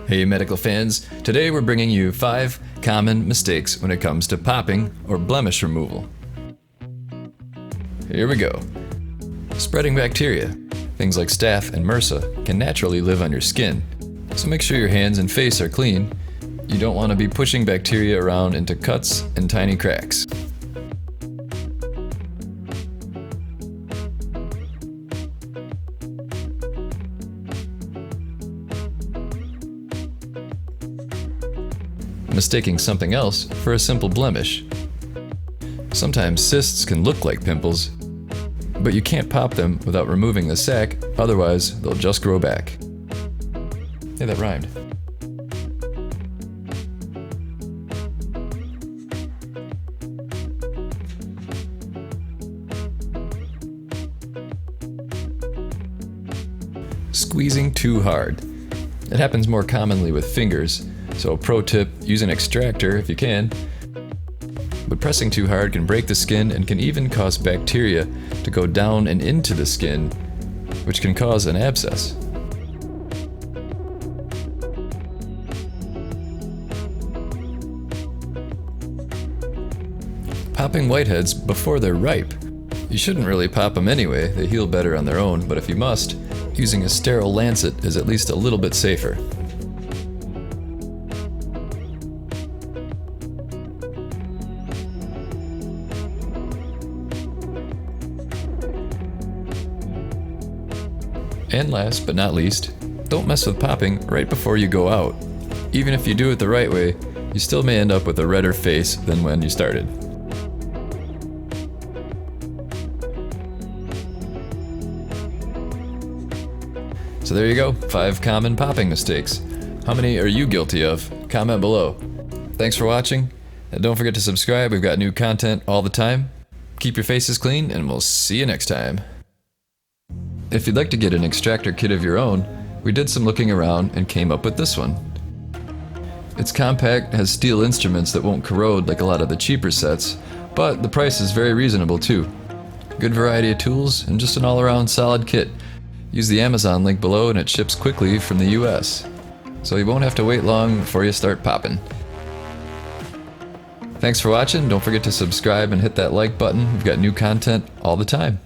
Hey medical fans, today we're bringing you 5 common mistakes when it comes to popping or blemish removal. Here we go. Spreading bacteria. Things like staph and MRSA can naturally live on your skin, so make sure your hands and face are clean. You don't want to be pushing bacteria around into cuts and tiny cracks. Mistaking something else for a simple blemish. Sometimes cysts can look like pimples, but you can't pop them without removing the sac, otherwise they'll just grow back. Hey, that rhymed. Squeezing too hard. It happens more commonly with fingers, so pro tip, use an extractor if you can. But pressing too hard can break the skin and can even cause bacteria to go down and into the skin, which can cause an abscess. Popping whiteheads before they're ripe. You shouldn't really pop them anyway, they heal better on their own, but if you must, using a sterile lancet is at least a little bit safer. And last but not least, don't mess with popping right before you go out. Even if you do it the right way, you still may end up with a redder face than when you started. So there you go, 5 common popping mistakes. How many are you guilty of? Comment below. Thanks for watching, and don't forget to subscribe, we've got new content all the time. Keep your faces clean, and we'll see you next time. If you'd like to get an extractor kit of your own, we did some looking around and came up with this one. It's compact, has steel instruments that won't corrode like a lot of the cheaper sets, but the price is very reasonable too. Good variety of tools and just an all-around solid kit. Use the Amazon link below and it ships quickly from the US, so you won't have to wait long before you start popping. Thanks for watching, don't forget to subscribe and hit that like button, we've got new content all the time.